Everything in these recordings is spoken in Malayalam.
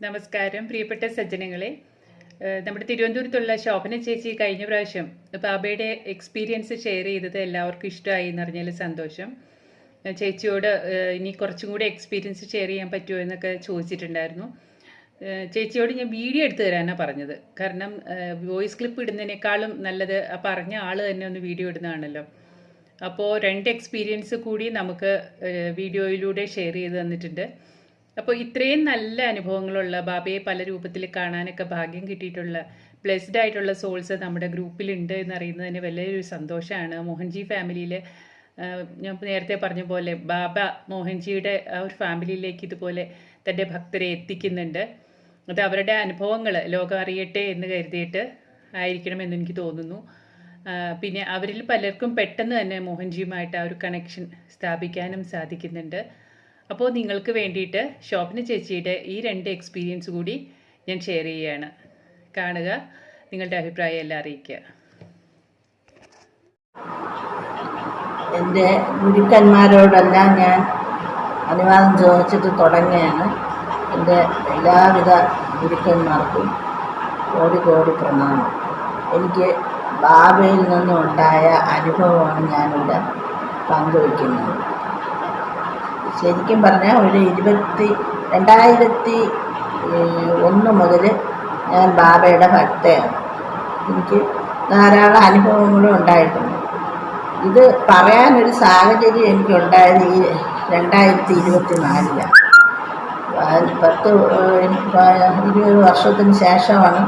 നമസ്കാരം പ്രിയപ്പെട്ട സജ്ജനങ്ങളെ. നമ്മുടെ തിരുവനന്തപുരത്തുള്ള ശോഭന ചേച്ചി കഴിഞ്ഞ പ്രാവശ്യം ബാബയുടെ എക്സ്പീരിയൻസ് ഷെയർ ചെയ്തത് എല്ലാവർക്കും ഇഷ്ടമായി എന്ന് പറഞ്ഞാൽ സന്തോഷം. ചേച്ചിയോട് ഇനി കുറച്ചും കൂടി എക്സ്പീരിയൻസ് ഷെയർ ചെയ്യാൻ പറ്റുമോ എന്നൊക്കെ ചോദിച്ചിട്ടുണ്ടായിരുന്നു. ചേച്ചിയോട് ഞാൻ വീഡിയോ എടുത്തു തരാനാണ് പറഞ്ഞത്. കാരണം വോയിസ് ക്ലിപ്പ് ഇടുന്നതിനേക്കാളും നല്ലത് ആ പറഞ്ഞ ആൾ തന്നെ ഒന്ന് വീഡിയോ ഇടുന്നതാണല്ലോ. അപ്പോൾ 2 എക്സ്പീരിയൻസ് കൂടി നമുക്ക് വീഡിയോയിലൂടെ ഷെയർ ചെയ്ത് തന്നിട്ടുണ്ട്. അപ്പോൾ ഇത്രയും നല്ല അനുഭവങ്ങളുള്ള ബാബയെ പല രൂപത്തിൽ കാണാനൊക്കെ ഭാഗ്യം കിട്ടിയിട്ടുള്ള ബ്ലെസ്ഡ് ആയിട്ടുള്ള സോൾസ് നമ്മുടെ ഗ്രൂപ്പിലുണ്ട് എന്നറിയുന്നതിന് വലിയൊരു സന്തോഷമാണ്. മോഹൻജി ഫാമിലിയിൽ ഞാൻ നേരത്തെ പറഞ്ഞ പോലെ ബാബ മോഹൻജിയുടെ ആ ഒരു ഫാമിലിയിലേക്ക് ഇതുപോലെ തൻ്റെ ഭക്തരെ എത്തിക്കുന്നുണ്ട്. അത് അവരുടെ അനുഭവങ്ങൾ ലോകം അറിയട്ടെ എന്ന് കരുതിയിട്ട് ആയിരിക്കണമെന്ന് എനിക്ക് തോന്നുന്നു. പിന്നെ അവരിൽ പലർക്കും പെട്ടെന്ന് തന്നെ മോഹൻജിയുമായിട്ട് ആ ഒരു കണക്ഷൻ സ്ഥാപിക്കാനും സാധിക്കുന്നുണ്ട്. അപ്പോൾ നിങ്ങൾക്ക് വേണ്ടിയിട്ട് ശോഭന ചേച്ചിയുടെ ഈ 2 എക്സ്പീരിയൻസ് കൂടി ഞാൻ ഷെയർ ചെയ്യുകയാണ്. കാണുക, നിങ്ങളുടെ അഭിപ്രായം എല്ലാം അറിയിക്കുക. എൻ്റെ ഗുരുക്കന്മാരോടെല്ലാം ഞാൻ അനുവാദം ചോദിച്ചിട്ട് തുടങ്ങുകയാണ്. എൻ്റെ എല്ലാവിധ ഗുരുക്കന്മാർക്കും കോടി കോടി പ്രണാമം. എനിക്ക് ബാബയിൽ നിന്നുണ്ടായ അനുഭവമാണ് ഞാനിവിടെ പങ്കുവയ്ക്കുന്നത്. ശരിക്കും പറഞ്ഞാൽ ഒരു 2001 മുതൽ ഞാൻ ബാബയുടെ ഭക്തയാണ്. എനിക്ക് ധാരാളം അനുഭവങ്ങളും ഉണ്ടായിട്ടുണ്ട്. ഇത് പറയാനൊരു സാഹചര്യം എനിക്കുണ്ടായത് ഈ 2024 20 വർഷത്തിന് ശേഷമാണ്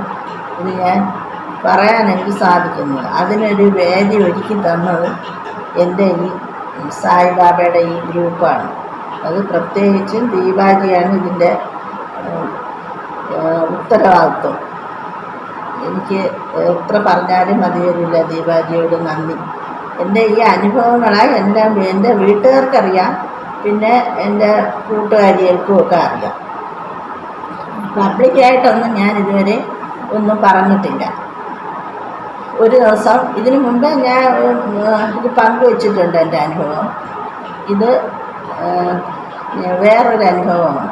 ഇത് ഞാൻ പറയാൻ എനിക്ക് സാധിക്കുന്നത്. അതിനൊരു വേദി ഒരുക്കി തന്നത് എൻ്റെ ഈ സായിബാബയുടെ ഈ ഗ്രൂപ്പാണ്. അത് പ്രത്യേകിച്ചും ദീപാജിയാണ് ഇതിൻ്റെ ഉത്തരവാദിത്വം. എനിക്ക് എത്ര പറഞ്ഞാലും മതി വരില്ല ദീപാജിയോട് നന്ദി. എൻ്റെ ഈ അനുഭവങ്ങളായി എൻ്റെ വീട്ടുകാർക്കറിയാം, പിന്നെ എൻ്റെ കൂട്ടുകാരികൾക്കുമൊക്കെ അറിയാം. പബ്ലിക്കായിട്ടൊന്നും ഞാൻ ഇതുവരെ ഒന്നും പറഞ്ഞിട്ടില്ല. ഒരു ദിവസം ഇതിനു മുമ്പ് ഞാൻ ഇത് പങ്കുവച്ചിട്ടുണ്ട് എൻ്റെ അനുഭവം. ഇത് വേറൊരു അനുഭവമാണ്.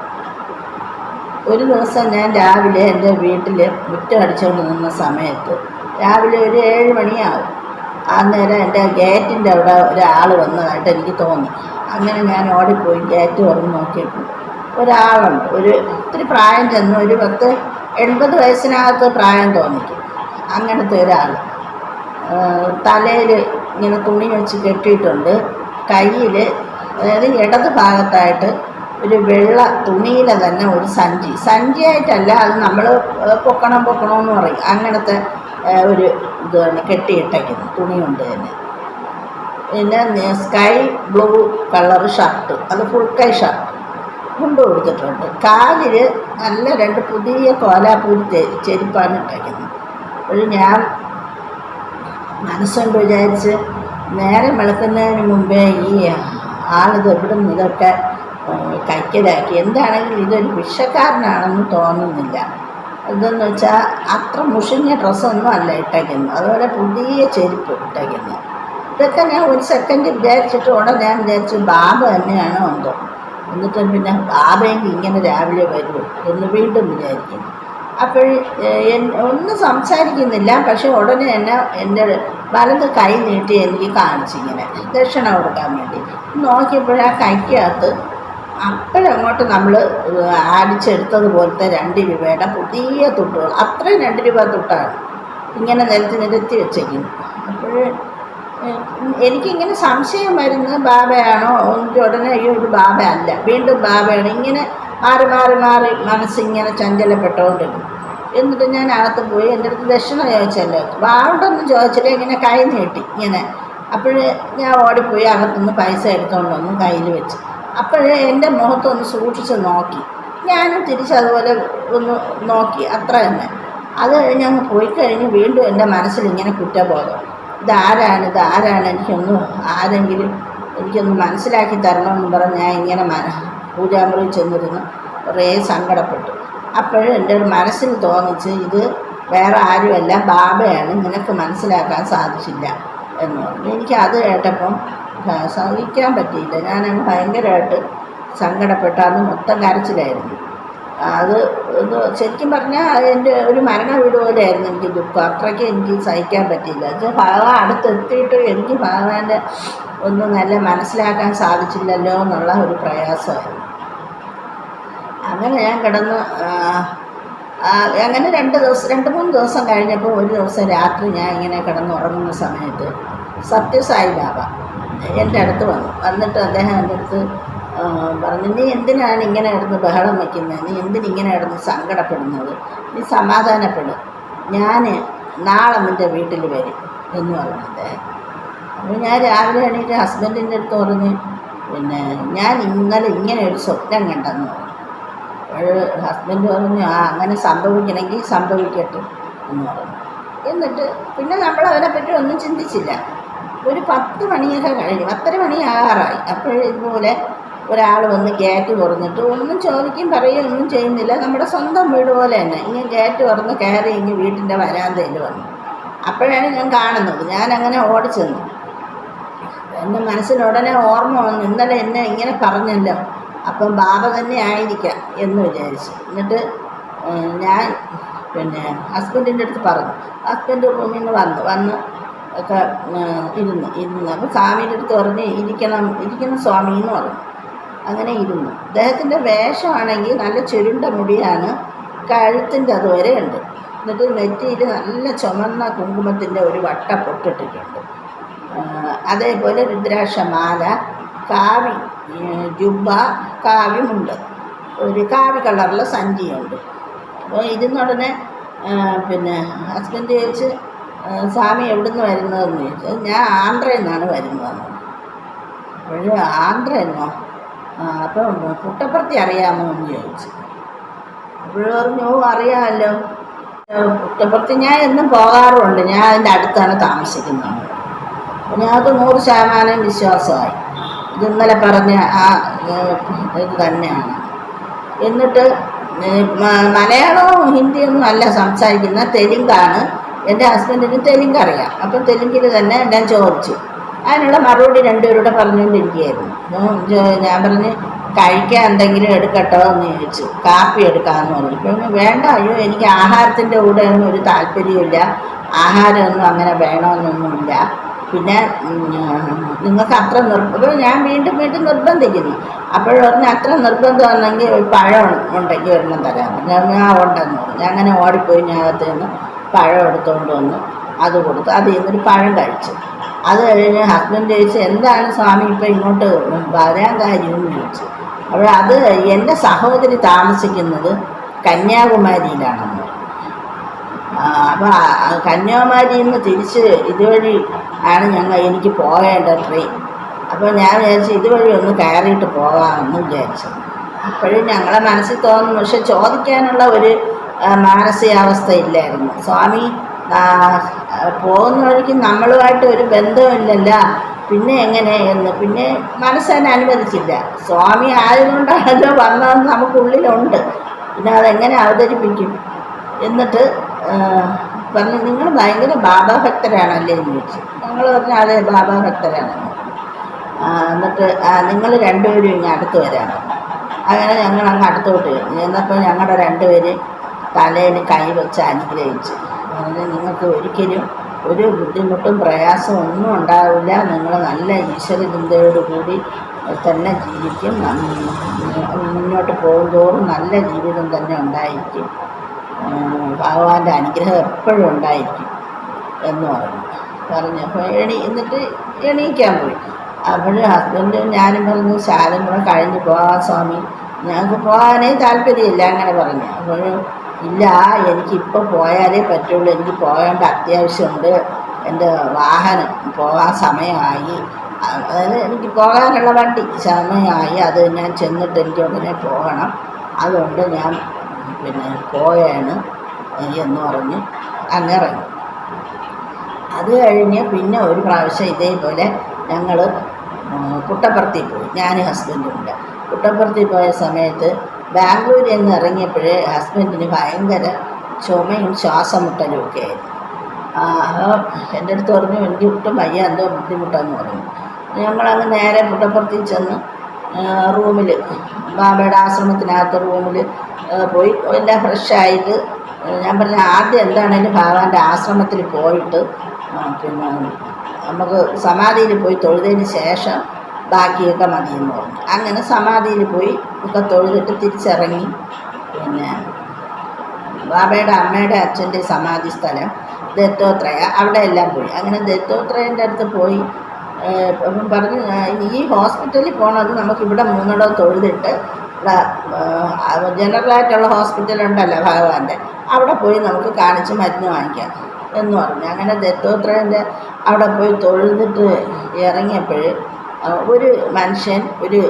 ഒരു ദിവസം ഞാൻ രാവിലെ എൻ്റെ വീട്ടിൽ മുറ്റം അടിച്ചുകൊണ്ട് നിന്ന സമയത്ത് രാവിലെ ഒരു 7 മണിയാവും. അന്നേരം എൻ്റെ ഗേറ്റിൻ്റെ അവിടെ ഒരാൾ വന്നതായിട്ട് എനിക്ക് തോന്നി. അങ്ങനെ ഞാൻ ഓടിപ്പോയി ഗേറ്റ് തുറന്ന് നോക്കിയപ്പോൾ ഒരാളുണ്ട്. ഇത്തിരി പ്രായം ചെന്ന് ഒരു 80 വയസ്സിനകത്ത് പ്രായം തോന്നിക്കും. അങ്ങനത്തെ ഒരാൾ തലയിൽ ഇങ്ങനെ തുണി വെച്ച് കെട്ടിയിട്ടുണ്ട്. കയ്യിൽ, അതായത് ഇടത് ഭാഗത്തായിട്ട് ഒരു വെള്ള തുണിയിലെ തന്നെ ഒരു സഞ്ചിയായിട്ടല്ല, അത് നമ്മൾ പൊക്കണമെന്ന് പറയും. അങ്ങനത്തെ ഒരു ഇതാണ് കെട്ടിയിട്ടേക്കുന്നു, തുണി കൊണ്ട് തന്നെ. പിന്നെ സ്കൈ ബ്ലൂ കളർ ഷർട്ട്, അത് ഫുൾ കൈ ഷർട്ട് കൊണ്ട് കൊടുത്തിട്ടുണ്ട്. കാലിൽ നല്ല 2 പുതിയ കോലാപ്പൂരി ചെരുപ്പാണ് ഇട്ടേക്കുന്നത്. ഒരു ഞാൻ മനസ്സുകൊണ്ട് വിചാരിച്ച് നേരം വെളുക്കുന്നതിന് മുമ്പേ ഈ ആളിത് എവിടെ നിന്ന് ഇതൊക്കെ കൈക്കലാക്കി. എന്താണെങ്കിലും ഇതൊരു ഭിക്ഷക്കാരനാണെന്ന് തോന്നുന്നില്ല. ഇതെന്ന് വെച്ചാൽ അത്ര മുഷിഞ്ഞ ഡ്രസ്സൊന്നും അല്ല ഇട്ടേക്കുന്നത്, അതുപോലെ പുതിയ ചെരുപ്പ് ഇട്ടേക്കുന്നത്. ഇതൊക്കെ ഞാൻ ഒരു സെക്കൻഡ് വിചാരിച്ചിട്ട് ഞാൻ വിചാരിച്ചു ബാബ തന്നെയാണോ എന്തോ. എന്നിട്ട് പിന്നെ ബാബയെങ്കിൽ ഇങ്ങനെ രാവിലെ വരുമോ എന്ന് വീണ്ടും വിചാരിക്കുന്നു. അപ്പോൾ ഒന്നും സംസാരിക്കുന്നില്ല. പക്ഷെ ഉടനെ തന്നെ എൻ്റെ വലത് കൈ നീട്ടി എനിക്ക് കാണിച്ചിങ്ങനെ ദക്ഷിണ കൊടുക്കാൻ വേണ്ടി. നോക്കിയപ്പോൾ ആ കൈക്കകത്ത് അപ്പോഴങ്ങോട്ട് നമ്മൾ അടിച്ചെടുത്തതുപോലത്തെ 2 രൂപയുടെ പുതിയ തുട്ടുകൾ, അത്രയും 2 രൂപ തുട്ടാണ് ഇങ്ങനെ നിരത്തി വെച്ചേക്കുന്നു. അപ്പോൾ എനിക്കിങ്ങനെ സംശയം വരുന്നത് ബാബയാണോ. എനിക്ക് ഉടനെ ഇത് ബാബ അല്ല, വീണ്ടും ബാബയാണ്. ഇങ്ങനെ മാറി മാറി മാറി മനസ്സിങ്ങനെ ചഞ്ചലപ്പെട്ടുകൊണ്ടിരുന്നു. എന്നിട്ട് ഞാൻ അകത്ത് പോയി എൻ്റെ അടുത്ത് ദക്ഷിണ ചോദിച്ചല്ലോ, വാണ്ടൊന്നും ചോദിച്ചില്ല, ഇങ്ങനെ കൈ നീട്ടി ഇങ്ങനെ. അപ്പോഴേ ഞാൻ ഓടിപ്പോയി അകത്തുനിന്ന് പൈസ എടുത്തുകൊണ്ട് വന്ന് കയ്യിൽ വെച്ച്. അപ്പോഴേ എൻ്റെ മുഖത്തൊന്ന് സൂക്ഷിച്ച് നോക്കി. ഞാനും തിരിച്ചതുപോലെ ഒന്ന് നോക്കി, അത്ര തന്നെ. അത് കഴിഞ്ഞ് അങ്ങ് പോയി കഴിഞ്ഞ് വീണ്ടും എൻ്റെ മനസ്സിലിങ്ങനെ കുറ്റബോധം. ഇതാരാണ് എനിക്കൊന്ന് മനസ്സിലാക്കി തരണമെന്ന് പറഞ്ഞ് ഞാൻ ഇങ്ങനെ പൂജാമുറിയിൽ ചെന്നിരുന്ന് കുറേ സങ്കടപ്പെട്ടു. അപ്പോഴും എൻ്റെ ഒരു മനസ്സിന് തോന്നിച്ച് ഇത് വേറെ ആരുമല്ല, ബാബയാണ്, നിനക്ക് മനസ്സിലാക്കാൻ സാധിച്ചില്ല എന്ന് പറഞ്ഞു. എനിക്കത് കേട്ടപ്പം സഹിക്കാൻ പറ്റിയില്ല. ഞാനങ്ങ് ഭയങ്കരമായിട്ട് സങ്കടപ്പെട്ടു. അന്ന് മൊത്തം കരച്ചിലായിരുന്നു. അത് ശരിക്കും പറഞ്ഞാൽ എൻ്റെ ഒരു മരണ വീട് പോലെയായിരുന്നു എനിക്ക് ദുഃഖം. അത്രയ്ക്ക് എനിക്ക് സഹിക്കാൻ പറ്റിയില്ല. ഭഗവാൻ അടുത്തെത്തിയിട്ട് എനിക്ക് ഭഗവാന്റെ ഒന്നും നല്ല മനസ്സിലാക്കാൻ സാധിച്ചില്ലല്ലോ എന്നുള്ള ഒരു പ്രയാസമായിരുന്നു. അങ്ങനെ ഞാൻ കിടന്ന് അങ്ങനെ 2-3 ദിവസം കഴിഞ്ഞപ്പോൾ ഒരു ദിവസം രാത്രി ഞാൻ ഇങ്ങനെ കിടന്നുറങ്ങുന്ന സമയത്ത് സത്യസായി ബാബ എൻ്റെ അടുത്ത് വന്നിട്ട് അദ്ദേഹം എൻ്റെ അടുത്ത് പറഞ്ഞു, നീ എന്തിനാണ് ഇങ്ങനെ കിടന്ന് ബഹളം വയ്ക്കുന്നത്, നീ എന്തിനിങ്ങനെ കിടന്ന് സങ്കടപ്പെടുന്നത്, നീ സമാധാനപ്പെടും, ഞാൻ നാളെ നിൻ്റെ വീട്ടിൽ വരും എന്ന് പറഞ്ഞു അദ്ദേഹം. അപ്പോൾ ഞാൻ രാവിലെ എണീറ്റ് ഹസ്ബൻഡിൻ്റെ അടുത്ത് പറഞ്ഞ്, പിന്നെ ഞാൻ ഇന്നലെ ഇങ്ങനെ ഒരു സ്വപ്നം കണ്ടെന്ന് പറഞ്ഞു. അപ്പോൾ ഹസ്ബൻഡ് പറഞ്ഞു, അങ്ങനെ സംഭവിക്കണമെങ്കിൽ സംഭവിക്കട്ടെ എന്ന് പറഞ്ഞു. എന്നിട്ട് പിന്നെ നമ്മൾ അതിനെപ്പറ്റി ഒന്നും ചിന്തിച്ചില്ല. ഒരു 10 മണിയൊക്കെ കഴിഞ്ഞു, 10:30 മണി ആകാറായി. അപ്പോഴേ ഇതുപോലെ ഒരാൾ വന്ന് ഗേറ്റ് തുറന്നിട്ട് ഒന്നും ചോദിക്കും പറയുകയും ഒന്നും ചെയ്യുന്നില്ല. നമ്മുടെ സ്വന്തം വീട് പോലെ തന്നെ ഇങ്ങനെ ഗേറ്റ് തുറന്ന് കയറി ഇങ്ങനെ വീട്ടിൻ്റെ വരാന്തയിൽ വന്നു. അപ്പോഴാണ് ഞാൻ കാണുന്നത്. ഞാനങ്ങനെ ഓടിച്ചെന്നു. എൻ്റെ മനസ്സിൽ ഉടനെ ഓർമ്മ വന്നു, ഇന്നലെ എന്നെ ഇങ്ങനെ പറഞ്ഞല്ലോ, അപ്പം ബാബ തന്നെ ആയിരിക്കാം എന്ന് വിചാരിച്ചു. എന്നിട്ട് ഞാൻ പിന്നെ ഹസ്ബൻഡിൻ്റെ അടുത്ത് പറഞ്ഞു. ഹസ്ബൻഡ് റൂമിൽ നിന്ന് വന്ന് ഒക്കെ ഇരുന്ന് അപ്പോൾ സ്വാമിയുടെ അടുത്ത് പറഞ്ഞ് ഇരിക്കണം സ്വാമി എന്ന് പറഞ്ഞു. അങ്ങനെ ഇരുന്നു. അദ്ദേഹത്തിൻ്റെ വേഷമാണെങ്കിൽ നല്ല ചുരുണ്ട മുടിയാണ്, കഴുത്തിൻ്റെ അതുവരെ ഉണ്ട്. എന്നിട്ട് നെറ്റിയിൽ നല്ല ചുമന്ന കുങ്കുമത്തിൻ്റെ ഒരു വട്ട പൊട്ടിട്ടിട്ടുണ്ട്. അതേപോലെ രുദ്രാക്ഷമാല, കാവി ജുബ്ബ, കാവ്യമുണ്ട്, ഒരു കാവി കളറിലെ സഞ്ചിയുണ്ട്. അപ്പോൾ ഇരുന്നുടനെ പിന്നെ ഹസ്ബൻഡ് ചോദിച്ച്, സ്വാമി എവിടെ നിന്ന് വരുന്നതെന്ന് ചോദിച്ചത്. ഞാൻ ആന്ധ്രയിൽ നിന്നാണ് വരുന്നതെന്ന്. അപ്പോൾ ആന്ധ്രയെന്നോ, അപ്പം പുട്ടപ്പർത്തി അറിയാമോ എന്ന് ചോദിച്ചു. അപ്പോഴും പറഞ്ഞു, അറിയാമല്ലോ, പുട്ടപ്പർത്തി ഞാൻ എന്നും പോകാറുമുണ്ട്, ഞാൻ അതിൻ്റെ അടുത്താണ് താമസിക്കുന്നത്. അപ്പോൾ ഞങ്ങൾക്ക് 100% വിശ്വാസമായി ഇത് ഇന്നലെ പറഞ്ഞ ഇത് തന്നെയാണ്. എന്നിട്ട് മലയാളവും ഹിന്ദിയൊന്നും അല്ല സംസാരിക്കുന്ന, തെലുങ്കാണ്. എൻ്റെ ഹസ്ബൻഡിന് തെലുങ്ക് അറിയാം. അപ്പം തെലുങ്കിൽ തന്നെ ഞാൻ ചോദിച്ചു. അതിനുള്ള മറുപടി രണ്ടുപേരുടെ പറഞ്ഞുകൊണ്ടിരിക്കുകയായിരുന്നു. ഞാൻ പറഞ്ഞ്, കഴിക്കാൻ എന്തെങ്കിലും എടുക്കട്ടോ എന്ന് ചോദിച്ചു. കാപ്പി എടുക്കാമെന്ന് പറഞ്ഞു. ഇപ്പം വേണ്ട, അയ്യോ എനിക്ക് ആഹാരത്തിൻ്റെ കൂടെ ഒന്നും ഒരു താല്പര്യമില്ല, ആഹാരമൊന്നും അങ്ങനെ വേണമെന്നൊന്നുമില്ല, പിന്നെ നിങ്ങൾക്ക് അത്ര അപ്പോൾ ഞാൻ വീണ്ടും നിർബന്ധിക്കുന്നു. അപ്പോഴും പറഞ്ഞ്, അത്ര നിർബന്ധമാണെങ്കിൽ ഒരു പഴം ഉണ്ടെങ്കിൽ ഒരെണ്ണം തരാം. ഞാൻ ഉണ്ടെന്ന് പറഞ്ഞു. അങ്ങനെ ഓടിപ്പോയി ഞാൻ അകത്ത് നിന്ന് പഴം എടുത്തുകൊണ്ട് വന്നു, അത് കൊടുത്തു. അതിൽ നിന്നൊരു പഴം കഴിച്ചു. അത് കഴിഞ്ഞ് ഹസ്ബൻഡ് ചോദിച്ചു, എന്താണ് സ്വാമി ഇപ്പം ഇങ്ങോട്ട് വരാൻ കാര്യമെന്ന് ചോദിച്ചു. അപ്പോൾ അത് എൻ്റെ സഹോദരി താമസിക്കുന്നത് കന്യാകുമാരിയിലാണെന്ന് പറഞ്ഞു. അപ്പോൾ കന്യാകുമാരിയിൽ നിന്ന് തിരിച്ച് ഇതുവഴി ആണ് എനിക്ക് പോകേണ്ട ട്രെയിൻ. അപ്പോൾ ഞാൻ വിചാരിച്ചു ഇതുവഴി ഒന്ന് കയറിയിട്ട് പോകാമെന്ന് വിചാരിച്ചു. അപ്പോഴും ഞങ്ങളെ മനസ്സിൽ തോന്നുന്നു, പക്ഷെ ചോദിക്കാനുള്ള ഒരു മാനസികാവസ്ഥ ഇല്ലായിരുന്നു. സ്വാമി പോകുന്ന വഴിക്ക് നമ്മളുമായിട്ട് ഒരു ബന്ധമില്ലല്ലോ, പിന്നെ എങ്ങനെ എന്ന് പിന്നെ മനസ്സതിനെ അനുവദിച്ചില്ല. സ്വാമി ആയതുകൊണ്ടാണല്ലോ വന്നതെന്ന് നമുക്കുള്ളിലുണ്ട്, പിന്നെ അതെങ്ങനെ അവതരിപ്പിക്കും. എന്നിട്ട് പറഞ്ഞു, നിങ്ങൾ ഭയങ്കര ബാബാ ഭക്തരാണല്ലേ എന്ന് ചോദിച്ചു. ഞങ്ങൾ പറഞ്ഞു, അതെ ബാബാ ഭക്തരാണ്. എന്നിട്ട് നിങ്ങൾ രണ്ടുപേരും ഇങ്ങനെ അടുത്ത് വരാൻ. അങ്ങനെ ഞങ്ങൾ അങ്ങ് അടുത്തോട്ട് എന്നപ്പോൾ ഞങ്ങളുടെ രണ്ടുപേര് തലയിൽ കൈ വെച്ച് അനുഗ്രഹിച്ചു. അങ്ങനെ നിങ്ങൾക്ക് ഒരിക്കലും ഒരു ബുദ്ധിമുട്ടും പ്രയാസവും ഒന്നും ഉണ്ടാവില്ല, നിങ്ങൾ നല്ല ഈശ്വര ചിന്തയോടുകൂടി തന്നെ ജീവിക്കും, മുന്നോട്ട് പോകുന്തോറും നല്ല ജീവിതം തന്നെ ഉണ്ടായിരിക്കും, ഭഗവാന്റെ അനുഗ്രഹം എപ്പോഴും ഉണ്ടായിരിക്കും എന്ന് പറഞ്ഞപ്പോൾ എന്നിട്ട് എണീക്കാൻ പോയി. അപ്പോൾ ഹസ്ബൻഡ് ഞാനും പറഞ്ഞു, ശാലം കൂടെ കഴിഞ്ഞ് പോകാം സ്വാമി, ഞങ്ങൾക്ക് പോകാനേ താല്പര്യമില്ല അങ്ങനെ പറഞ്ഞു. അപ്പോൾ ഇല്ല, എനിക്കിപ്പോൾ പോയാലേ പറ്റുള്ളൂ, എനിക്ക് പോകേണ്ട അത്യാവശ്യമുണ്ട്, എൻ്റെ വാഹനം പോകാൻ സമയമായി, അതായത് എനിക്ക് പോകാനുള്ള വണ്ടി സമയമായി, അത് ഞാൻ ചെന്നിട്ട് എനിക്ക് ഉടനെ പോകണം, അതുകൊണ്ട് ഞാൻ പിന്നെ പോയാണ് എന്ന് പറഞ്ഞ് അങ്ങിറങ്ങി. അത് കഴിഞ്ഞ് പിന്നെ ഒരു പ്രാവശ്യം ഇതേപോലെ ഞങ്ങൾ പുട്ടപ്പർത്തി പോയി, ഞാൻ ഹസ്ബൻഡുണ്ട്. പുട്ടപ്പർത്തി പോയ സമയത്ത് ബാംഗ്ലൂരിൽ നിന്ന് ഇറങ്ങിയപ്പോഴേ ഹസ്ബൻഡിന് ഭയങ്കര ചുമയും ശ്വാസം മുട്ടലും ഒക്കെ ആയിരുന്നു. അപ്പോൾ എൻ്റെ അടുത്ത് പറഞ്ഞു, എനിക്ക് ഒട്ടും വയ്യ, എന്തോ ബുദ്ധിമുട്ടെന്ന് പറഞ്ഞു. ഞങ്ങളങ്ങ് നേരെ പുട്ടപ്പർത്തി ചെന്ന് റൂമിൽ, ബാബയുടെ ആശ്രമത്തിനകത്ത് റൂമിൽ പോയി എല്ലാം ഫ്രഷായിട്ട് ഞാൻ പറഞ്ഞ ആദ്യം എന്താണേലും ഭഗവാന്റെ ആശ്രമത്തിൽ പോയിട്ട് പിന്നെ നമുക്ക് സമാധിയിൽ പോയി തൊഴുതതിന് ശേഷം ബാക്കിയൊക്കെ മതിയെന്ന് പറഞ്ഞു. അങ്ങനെ സമാധിയിൽ പോയി ഒക്കെ തൊഴുതിട്ട് തിരിച്ചിറങ്ങി. പിന്നെ ബാബയുടെ അമ്മയുടെ അച്ഛൻ്റെ സമാധി സ്ഥലം ദത്തോത്രയ, അവിടെ എല്ലാം പോയി. അങ്ങനെ ദത്തോത്രയൻ്റെ അടുത്ത് പോയി അപ്പം പറഞ്ഞു, ഈ ഹോസ്പിറ്റലിൽ പോകണത് നമുക്കിവിടെ 3 തൊഴുതിട്ട് ഇവിടെ ജനറലായിട്ടുള്ള ഹോസ്പിറ്റലുണ്ടല്ലോ ഭഗവാന്റെ, അവിടെ പോയി നമുക്ക് കാണിച്ച് മരുന്ന് വാങ്ങിക്കാം എന്ന് പറഞ്ഞു. അങ്ങനെ ദത്തോത്രയൻ്റെ അവിടെ പോയി തൊഴുതിട്ട് ഇറങ്ങിയപ്പോൾ ഒരു മനുഷ്യൻ ഒരു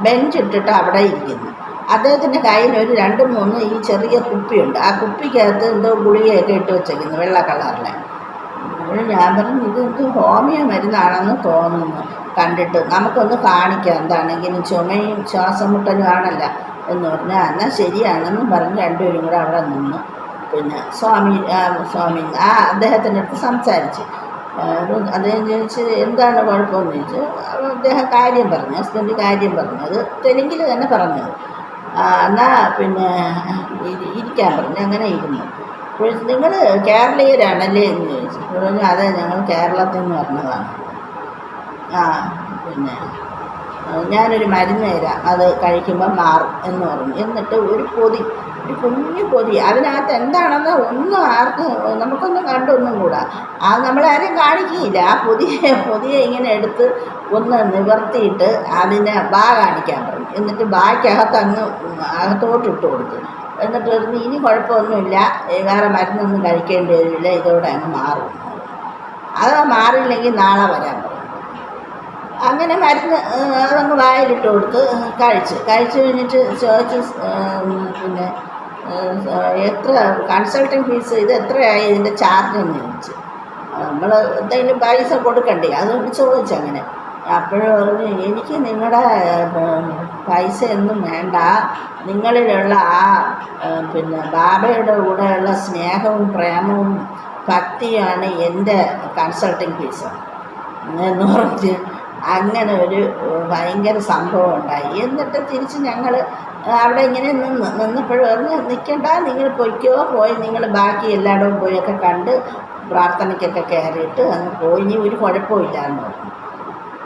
ബെഞ്ച് ഇട്ടിട്ട് അവിടെ ഇരിക്കുന്നു. അദ്ദേഹത്തിൻ്റെ കയ്യിൽ ഒരു 2-3 ഈ ചെറിയ കുപ്പിയുണ്ട്. ആ കുപ്പിക്കകത്ത് എന്തോ ഗുളികയൊക്കെ ഇട്ട് വെച്ചേക്കുന്നു, വെള്ള കളറിലെ. അപ്പോൾ ഞാൻ പറഞ്ഞു, ഇതെന്ത് ഹോമിയോ മരുന്നാണെന്ന് തോന്നുന്നു കണ്ടിട്ട്, നമുക്കൊന്ന് കാണിക്കാം, എന്താണെങ്കിലും ചുമയും ശ്വാസം മുട്ടലും ആണല്ലോ എന്ന് പറഞ്ഞാൽ. എന്നാൽ ശരിയാണെന്നും പറഞ്ഞ് 2 പേരും കൂടെ അവിടെ നിന്ന് പിന്നെ സ്വാമി അദ്ദേഹത്തിൻ്റെ അടുത്ത് സംസാരിച്ച്. അദ്ദേഹം ചോദിച്ച് എന്താണ് കുഴപ്പമെന്ന് ചോദിച്ചു. അദ്ദേഹം കാര്യം പറഞ്ഞു, ഹസ്ബൻഡ് കാര്യം പറഞ്ഞു, അത് തെലുങ്കിൽ തന്നെ പറഞ്ഞത്. എന്നാൽ പിന്നെ ഇരിക്കാൻ പറഞ്ഞു. അങ്ങനെ ഇരുന്നു. അപ്പോൾ നിങ്ങൾ കേരളീയരാണല്ലേ എന്ന് ചോദിച്ചു. പറഞ്ഞു അതെ, ഞങ്ങൾ കേരളത്തിൽ നിന്ന് പറഞ്ഞതാണ്. പിന്നെ ഞാനൊരു മരുന്ന് തരാം, അത് കഴിക്കുമ്പോൾ മാറും എന്ന് പറഞ്ഞു. എന്നിട്ട് ഒരു കുഞ്ഞു പൊതി, അതിനകത്ത് എന്താണെന്ന് ഒന്നും ആർക്കും നമുക്കൊന്നും കണ്ടൊന്നും കൂടാ. അത് നമ്മളാരും കാണിക്കുകയില്ല. ആ പൊതിയെ ഇങ്ങനെ എടുത്ത് ഒന്ന് നിവർത്തിയിട്ട് അതിനെ കാണിക്കാൻ പറഞ്ഞു. എന്നിട്ട് അകത്തോട്ട് ഇട്ട് കൊടുത്തു. എന്നിട്ട് പറഞ്ഞു, ഇനി കുഴപ്പമൊന്നുമില്ല, വേറെ മരുന്നൊന്നും കഴിക്കേണ്ടി വരില്ല, ഇതോടെ അങ്ങ് മാറും. അത് മാറിയില്ലെങ്കിൽ നാളെ വരാൻ പറഞ്ഞു. അങ്ങനെ മരുന്ന് അതങ്ങ് വായിലിട്ട് കൊടുത്ത് കഴിച്ച് കഴിഞ്ഞിട്ട് ചോദിച്ച് പിന്നെ എത്ര കൺസൾട്ടിങ് ഫീസ്, ഇത് എത്രയായി ഇതിൻ്റെ ചാർജ് എന്ന് ചോദിച്ചു. നമ്മൾ എന്തെങ്കിലും പൈസ കൊടുക്കണ്ടേ, അതുകൊണ്ട് ചോദിച്ചങ്ങനെ. അപ്പോഴും പറഞ്ഞു, എനിക്ക് നിങ്ങളുടെ പൈസയൊന്നും വേണ്ട, നിങ്ങളിലുള്ള പിന്നെ ബാബയുടെ കൂടെയുള്ള സ്നേഹവും പ്രേമവും ഭക്തിയാണ് എൻ്റെ കൺസൾട്ടിങ് ഫീസ് എന്ന് പറഞ്ഞ് അങ്ങനെ ഒരു ഭയങ്കര സംഭവം ഉണ്ടായി. എന്നിട്ട് തിരിച്ച് ഞങ്ങൾ അവിടെ ഇങ്ങനെ നിന്നപ്പോഴും പറഞ്ഞ്, നിൽക്കണ്ട, നിങ്ങൾ പോയി നിങ്ങൾ ബാക്കി എല്ലായിടവും പോയൊക്കെ കണ്ട് പ്രാർത്ഥനയ്ക്കൊക്കെ കയറിയിട്ട് അങ്ങ് പോയി, ഇനി ഒരു കുഴപ്പമില്ല എന്ന് പറഞ്ഞു.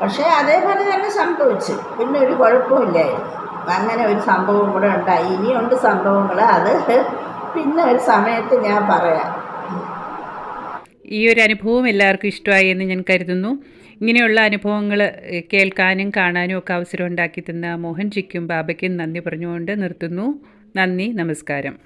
പക്ഷേ അതേപോലെ തന്നെ സംഭവിച്ചു. പിന്നെ ഒരു കുഴപ്പമില്ലായിരുന്നു. അങ്ങനെ ഒരു സംഭവം കൂടെ ഉണ്ടായി. ഇനിയുണ്ട് സംഭവങ്ങൾ, അത് പിന്നെ ഒരു സമയത്ത് ഞാൻ പറയാം. ഈ ഒരു അനുഭവം എല്ലാവർക്കും ഇഷ്ടമായി എന്ന് ഞാൻ കരുതുന്നു. ഇങ്ങനെയുള്ള അനുഭവങ്ങൾ കേൾക്കാനും കാണാനും ഒക്കെ അവസരം ഉണ്ടാക്കി തന്ന മോഹൻജിക്കും ബാബയ്ക്കും നന്ദി പറഞ്ഞുകൊണ്ട് നിർത്തുന്നു. നന്ദി, നമസ്കാരം.